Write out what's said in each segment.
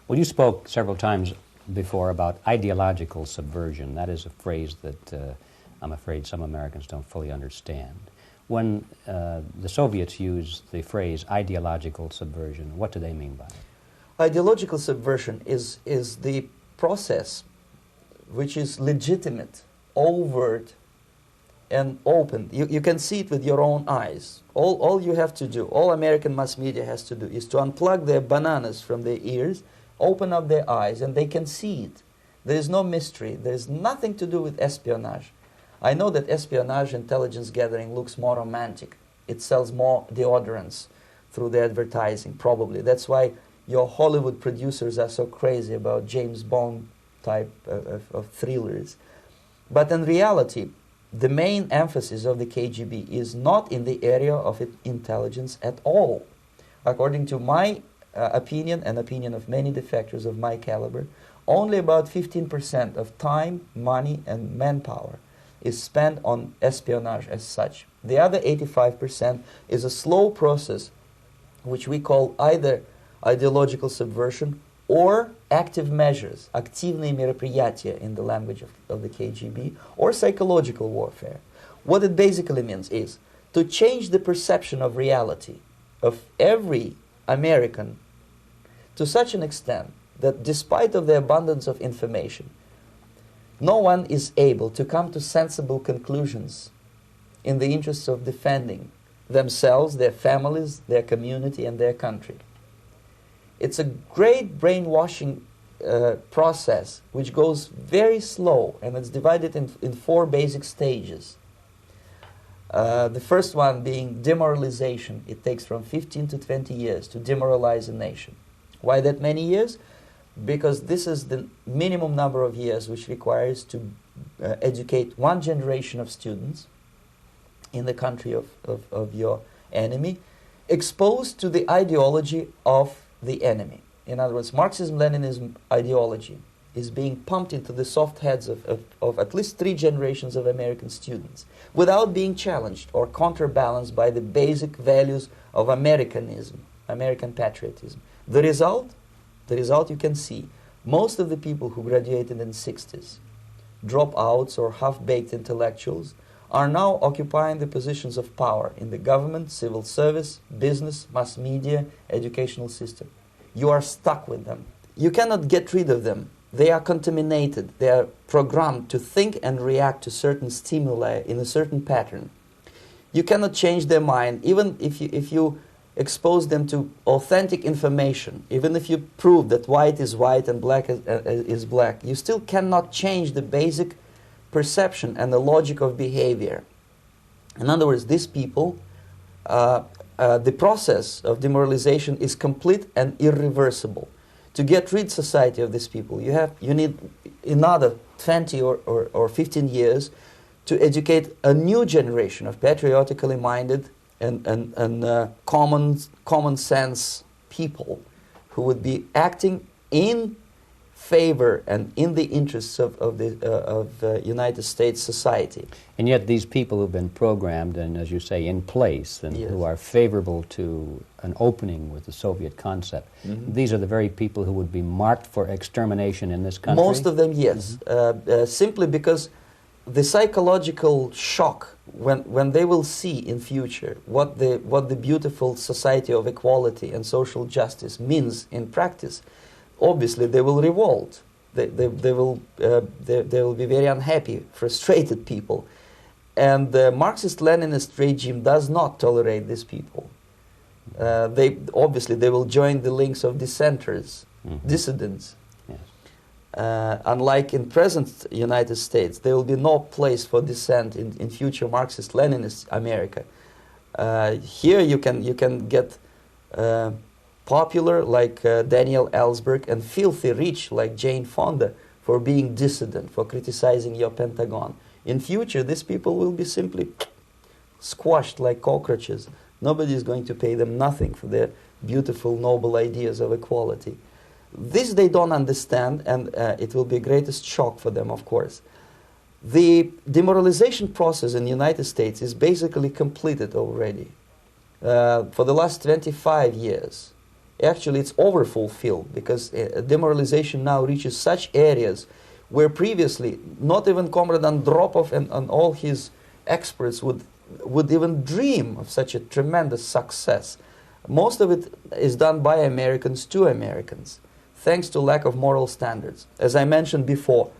Well, you spoke several times before about ideological subversion. That is a phrase that I'm afraid some Americans don't fully understand. When the Soviets used the phrase ideological subversion, what do they mean by it? Ideological subversion is the process which is legitimate, overt, and open. You can see it with your own eyes. All you have to do, all American mass media has to do, is to unplug their bananas from their ears, open up their eyes, and they can see it. There is no mystery. There is nothing to do with espionage. I know that espionage intelligence gathering looks more romantic. It sells more deodorants through the advertising, probably. That's why your Hollywood producers are so crazy about James Bond type of thrillers. But in reality, the main emphasis of the KGB is not in the area of intelligence at all. According to my opinion and opinion of many defectors of my caliber, only about 15% of time, money, and manpower is spent on espionage as such. The other 85% is a slow process which we call either ideological subversion or active measures, активные мероприятия in the language of the KGB, or psychological warfare. What it basically means is to change the perception of reality of every American to such an extent that despite of the abundance of information, no one is able to come to sensible conclusions in the interests of defending themselves, their families, their community, and their country. It's a great brainwashing process which goes very slow, and it's divided in 4 basic stages. The first one being demoralization. It takes from 15 to 20 years to demoralize a nation. Why that many years? Because this is the minimum number of years which requires to educate one generation of students in the country of your enemy, exposed to the ideology of the enemy. In other words, Marxism-Leninism ideology is being pumped into the soft heads of at least 3 generations of American students without being challenged or counterbalanced by the basic values of Americanism, American patriotism. The result you can see. Most of the people who graduated in the 60s, dropouts or half-baked intellectuals, are now occupying the positions of power in the government, civil service, business, mass media, educational system. You are stuck with them. You cannot get rid of them. They are contaminated. They are programmed to think and react to certain stimuli in a certain pattern. You cannot change their mind, even if you expose them to authentic information, even if you prove that white is white and black is black, you still cannot change the basic perception and the logic of behavior. In other words, these people, the process of demoralization is complete and irreversible. To get rid society of these people, you need another 20 or 15 years to educate a new generation of patriotically minded and common sense people who would be acting in favor and in the interests of United States society. And yet these people who've been programmed and, as you say, in place and Yes. who are favorable to an opening with the Soviet concept, these are the very people who would be marked for extermination in this country? Most of them, yes. Simply because the psychological shock when they will see in future what the beautiful society of equality and social justice means in practice, obviously they will revolt. They will be very unhappy, frustrated people, and the Marxist-Leninist regime does not tolerate these people. They will join the links of dissenters, dissidents. Unlike in present United States, there will be no place for dissent in future Marxist-Leninist America. Here you can get popular like Daniel Ellsberg and filthy rich like Jane Fonda for being dissident, for criticizing your Pentagon. In future, these people will be simply squashed like cockroaches. Nobody is going to pay them nothing for their beautiful, noble ideas of equality. This they don't understand, and it will be greatest shock for them, of course. The demoralization process in the United States is basically completed already. For the last 25 years, actually it's overfulfilled, because demoralization now reaches such areas where previously not even Comrade Andropov and all his experts would even dream of such a tremendous success. Most of it is done by Americans to Americans, thanks to lack of moral standards. As I mentioned before,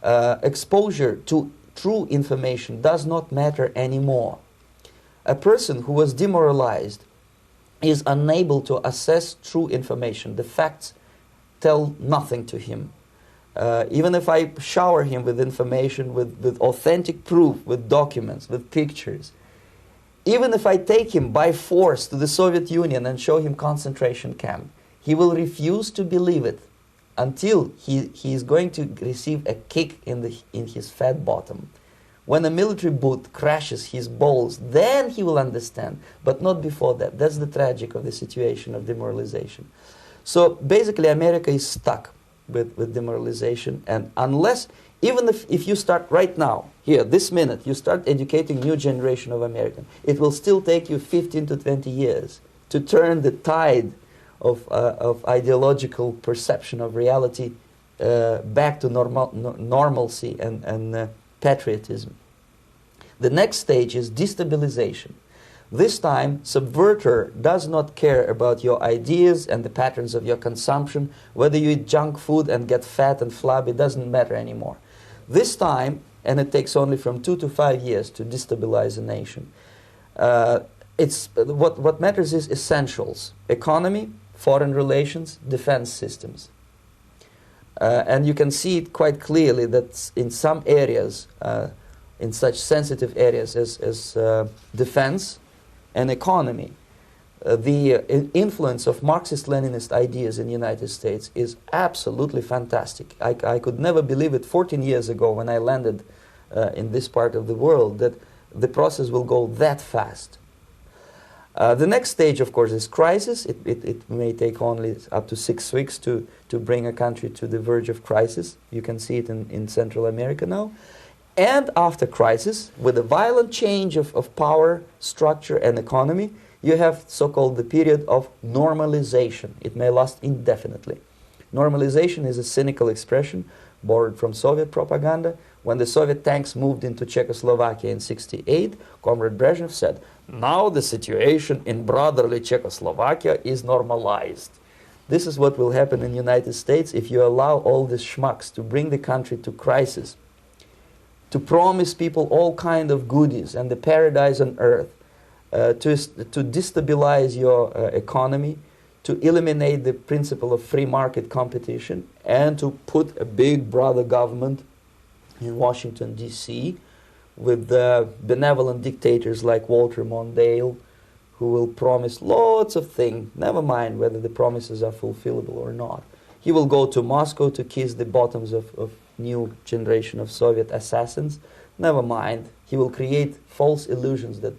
exposure to true information does not matter anymore. A person who was demoralized is unable to assess true information. The facts tell nothing to him. Even if I shower him with information, with authentic proof, with documents, with pictures, even if I take him by force to the Soviet Union and show him concentration camp, he will refuse to believe it until he is going to receive a kick in his fat bottom. When a military boot crashes his balls, then he will understand, but not before that. That's the tragic of the situation of demoralization. So basically America is stuck with demoralization, and unless, even if you start right now, here, this minute, you start educating new generation of Americans, it will still take you 15 to 20 years to turn the tide of ideological perception of reality back to normalcy and patriotism. The next stage is destabilization. This time, subverter does not care about your ideas and the patterns of your consumption. Whether you eat junk food and get fat and flabby, it doesn't matter anymore. This time, and it takes only from 2 to 5 years to destabilize a nation, what matters is essentials: economy, foreign relations, defense systems. And you can see it quite clearly that in some areas, in such sensitive areas as defense and economy, the influence of Marxist-Leninist ideas in the United States is absolutely fantastic. I could never believe it 14 years ago when I landed in this part of the world, that the process will go that fast. The next stage, of course, is crisis. It may take only up to 6 weeks to bring a country to the verge of crisis. You can see it in Central America now. And after crisis, with a violent change of power, structure, and economy, you have so-called the period of normalization. It may last indefinitely. Normalization is a cynical expression borrowed from Soviet propaganda. When the Soviet tanks moved into Czechoslovakia in '68, Comrade Brezhnev said, "Now the situation in brotherly Czechoslovakia is normalized." This is what will happen in the United States if you allow all these schmucks to bring the country to crisis, to promise people all kind of goodies and the paradise on earth, to destabilize your economy, to eliminate the principle of free market competition, and to put a big brother government in Washington, D.C., with benevolent dictators like Walter Mondale, who will promise lots of things, never mind whether the promises are fulfillable or not. He will go to Moscow to kiss the bottoms of new generation of Soviet assassins, never mind. He will create false illusions that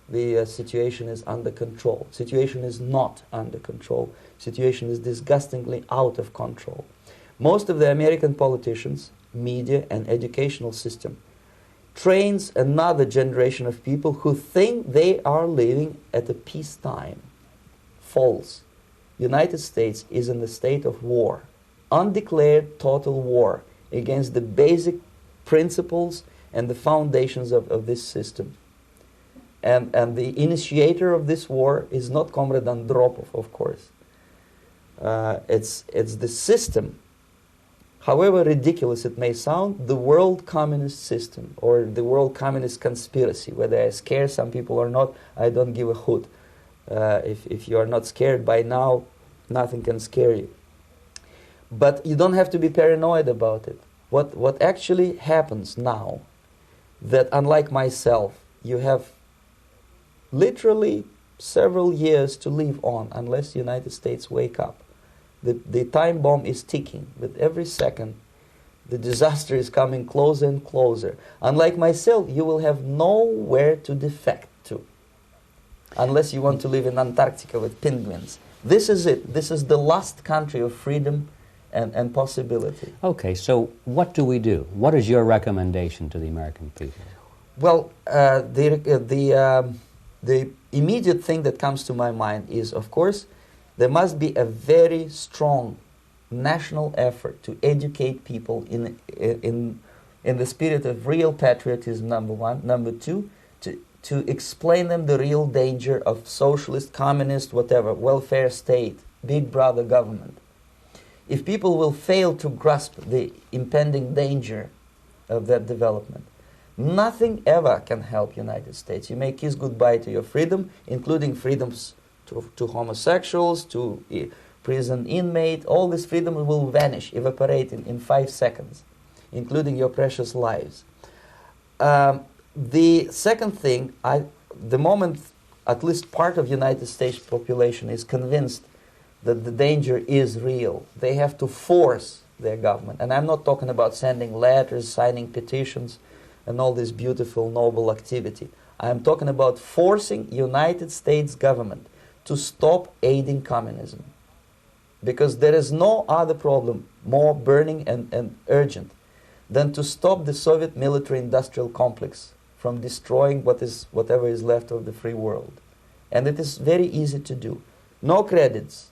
the situation is under control. Situation is not under control. Situation is disgustingly out of control. Most of the American politicians, media, and educational system trains another generation of people who think they are living at a peacetime. False. United States is in the state of war, undeclared total war against the basic principles and the foundations of this system. And the initiator of this war is not Comrade Andropov, of course. It's the system. However ridiculous it may sound, the world communist system or the world communist conspiracy, whether I scare some people or not, I don't give a hoot. If you are not scared by now, nothing can scare you. But you don't have to be paranoid about it. What actually happens now, that unlike myself, you have literally several years to live on unless the United States wake up. The time bomb is ticking. With every second, the disaster is coming closer and closer. Unlike myself, you will have nowhere to defect to, unless you want to live in Antarctica with penguins. This is it. This is the last country of freedom and possibility. Okay, so what do we do? What is your recommendation to the American people? Well, the immediate thing that comes to my mind is, of course, There must be a very strong national effort to educate people in the spirit of real patriotism, number one. Number two, to explain them the real danger of socialist, communist, whatever, welfare state, big brother government. If people will fail to grasp the impending danger of that development, nothing ever can help United States. You may kiss goodbye to your freedom, including freedoms to homosexuals, to prison inmate. All this freedom will vanish, evaporate in 5 seconds, including your precious lives. The second thing, the moment at least part of United States population is convinced that the danger is real, they have to force their government. And I'm not talking about sending letters, signing petitions, and all this beautiful, noble activity. I'm talking about forcing United States government to stop aiding communism. Because there is no other problem more burning and urgent than to stop the Soviet military-industrial complex from destroying whatever is left of the free world. And it is very easy to do. No credits,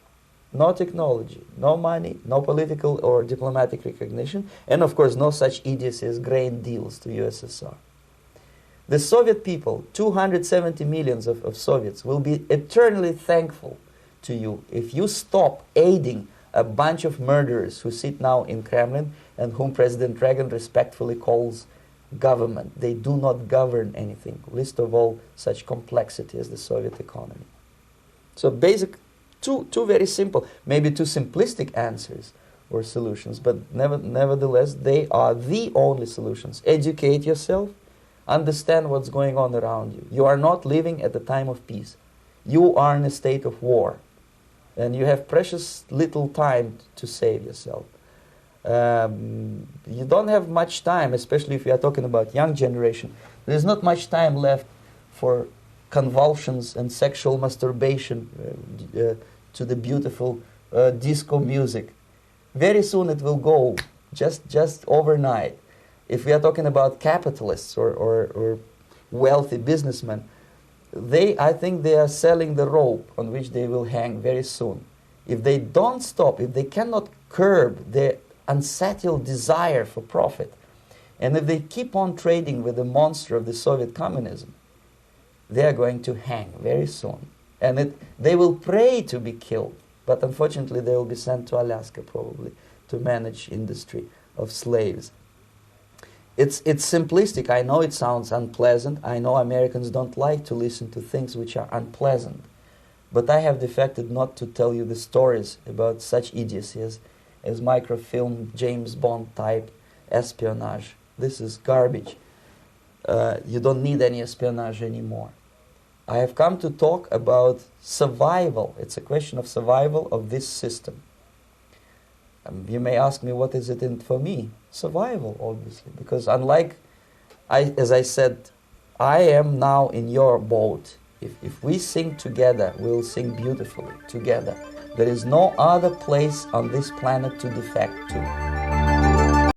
no technology, no money, no political or diplomatic recognition, and of course no such idiocy as grain deals to USSR. The Soviet people, 270 millions of Soviets, will be eternally thankful to you if you stop aiding a bunch of murderers who sit now in Kremlin and whom President Reagan respectfully calls government. They do not govern anything, least of all such complexity as the Soviet economy. So basic, two very simple, maybe too simplistic answers or solutions, but nevertheless they are the only solutions. Educate yourself, understand what's going on around you. You are not living at the time of peace. You are in a state of war, and you have precious little time to save yourself. You don't have much time, especially if we are talking about young generation. There's not much time left for convulsions and sexual masturbation to the beautiful disco music. Very soon it will go, just overnight. If we are talking about capitalists or wealthy businessmen, I think they are selling the rope on which they will hang very soon. If they don't stop, if they cannot curb their unsettled desire for profit, and if they keep on trading with the monster of the Soviet communism, they are going to hang very soon. And they will pray to be killed, but unfortunately they will be sent to Alaska probably to manage industry of slaves. It's simplistic. I know it sounds unpleasant. I know Americans don't like to listen to things which are unpleasant. But I have defected not to tell you the stories about such idiocy as microfilm, James Bond type espionage. This is garbage. You don't need any espionage anymore. I have come to talk about survival. It's a question of survival of this system. You may ask me, what is it in for me? Survival, obviously, because unlike, as I said, I am now in your boat. If we sing together, we'll sing beautifully together. There is no other place on this planet to defect to.